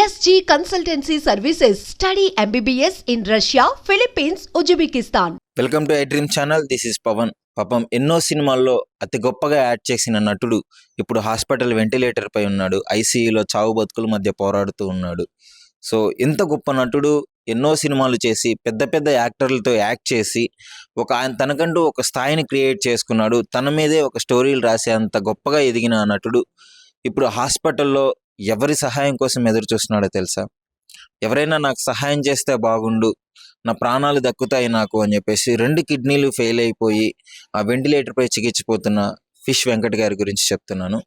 SG Consultancy Services. Study MBBS in Russia, Philippines, Uzbekistan. Welcome to I dream channel. This is Pavan. పాపం ఎన్నో సినిమాల్లో అతి గొప్పగా add చేసిన నటుడు ఇప్పుడు హాస్పిటల్ వెంటిలేటర్ పై ఉన్నాడు. ఐసీయూలో చావు బతుకుల మధ్య పోరాడుతూ ఉన్నాడు. సో ఇంత గొప్ప నటుడు ఎన్నో సినిమాలు చేసి పెద్ద పెద్ద యాక్టర్లతో యాక్ట్ చేసి ఆయన తనకంటూ ఒక స్థాయిని క్రియేట్ చేసుకున్నాడు. తన మీదే ఒక స్టోరీలు రాసే అంత గొప్పగా ఎదిగిన ఆ నటుడు ఇప్పుడు హాస్పిటల్లో ఎవరి సహాయం కోసం ఎదురు చూస్తున్నాడో తెలుసా? ఎవరైనా నాకు సహాయం చేస్తే బాగుండు, నా ప్రాణాలు దక్కుతాయి నాకు అని చెప్పేసి 2 కిడ్నీలు ఫెయిల్ అయిపోయి ఆ వెంటిలేటర్పై చికిత్సపోతున్న ఫిష్ వెంకట్ గారి గురించి చెప్తున్నాను.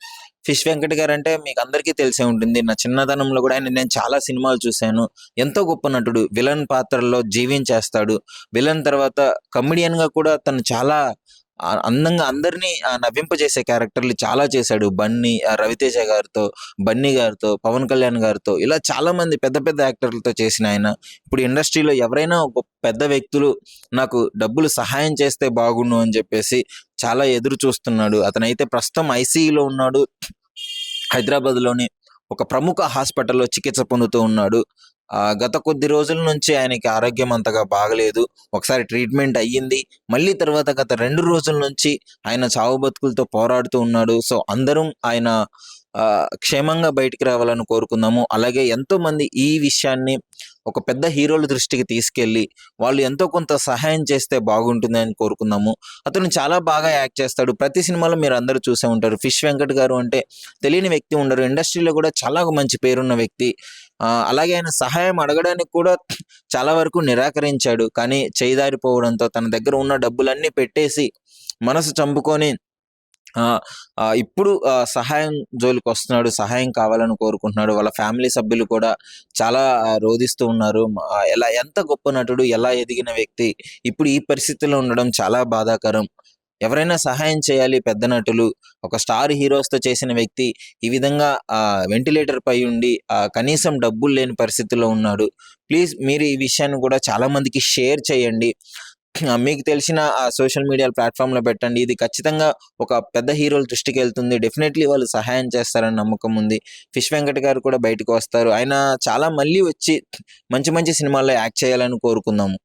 ఫిష్ వెంకట్ గారు అంటే మీకు అందరికీ తెలిసే ఉంటుంది. నా చిన్నతనంలో కూడా నేను చాలా సినిమాలు చూశాను. ఎంతో గొప్ప నటుడు. విలన్ పాత్రల్లో జీవించేస్తాడు. విలన్ తర్వాత కమెడియన్గా కూడా తను చాలా అందంగా అందరినీ నవ్వింపజేసే క్యారెక్టర్లు చాలా చేశాడు. బన్నీ, రవితేజ గారితో, బన్నీ గారితో, పవన్ కళ్యాణ్ గారితో, ఇలా చాలా మంది పెద్ద పెద్ద యాక్టర్లతో చేసిన ఆయన ఇప్పుడు ఇండస్ట్రీలో ఎవరైనా ఒక పెద్ద వ్యక్తులు నాకు డబ్బులు సహాయం చేస్తే బాగుండు అని చెప్పేసి చాలా ఎదురు చూస్తున్నాడు. అతనైతే ప్రస్తుతం ఐసీయూలో ఉన్నాడు. హైదరాబాద్లోని ఒక ప్రముఖ హాస్పిటల్లో చికిత్స పొందుతూ ఉన్నాడు. గత కొద్ది రోజుల నుంచి ఆయనకి ఆరోగ్యం అంతగా బాగలేదు. ఒకసారి ట్రీట్మెంట్ అయ్యింది, మళ్ళీ తర్వాత గత 2 రోజుల నుంచి ఆయన చావు బతుకులతో పోరాడుతూ ఉన్నాడు. సో అందరం ఆయన క్షేమంగా బయటికి రావాలని కోరుకుందాము. అలాగే ఎంతోమంది ఈ విషయాన్ని ఒక పెద్ద హీరోల దృష్టికి తీసుకెళ్ళి వాళ్ళు ఎంతో కొంత సహాయం చేస్తే బాగుంటుంది అని కోరుకుందాము. అతను చాలా బాగా యాక్ట్ చేస్తాడు. ప్రతి సినిమాలో మీరు అందరూ చూసే ఉంటారు. ఫిష్ వెంకట్ గారు అంటే తెలియని వ్యక్తి ఉండరు. ఇండస్ట్రీలో కూడా చాలా మంచి పేరున్న వ్యక్తి. అలాగే ఆయన సహాయం అడగడానికి కూడా చాలా వరకు నిరాకరించాడు. కానీ చేయిదారిపోవడంతో తన దగ్గర ఉన్న డబ్బులన్నీ పెట్టేసి మనసు చంపుకొని ఇప్పుడు సహాయం జోలికి వస్తున్నాడు. సహాయం కావాలని కోరుకుంటున్నాడు. వాళ్ళ ఫ్యామిలీ సభ్యులు కూడా చాలా రోధిస్తూ ఉన్నారు. ఎంత గొప్ప నటుడు, ఎలా ఎదిగిన వ్యక్తి ఇప్పుడు ఈ పరిస్థితిలో ఉండడం చాలా బాధాకరం. ఎవరైనా సహాయం చేయాలి. పెద్ద నటులు, ఒక స్టార్ హీరోస్తో చేసిన వ్యక్తి ఈ విధంగా వెంటిలేటర్ పై ఉండి కనీసం డబ్బులు లేని పరిస్థితిలో ఉన్నాడు. ప్లీజ్ మీరు ఈ విషయాన్ని కూడా చాలా మందికి షేర్ చేయండి. మీకు తెలిసిన సోషల్ మీడియా ప్లాట్ఫామ్లో పెట్టండి. ఇది ఖచ్చితంగా ఒక పెద్ద హీరోల దృష్టికి వెళ్తుంది. డెఫినెట్లీ వాళ్ళు సహాయం చేస్తారని నమ్మకం ఉంది. ఫిష్ వెంకట్ గారు కూడా బయటకు వస్తారు. ఆయన చాలా మళ్ళీ వచ్చి మంచి మంచి సినిమాల్లో యాక్ట్ చేయాలని కోరుకుందాము.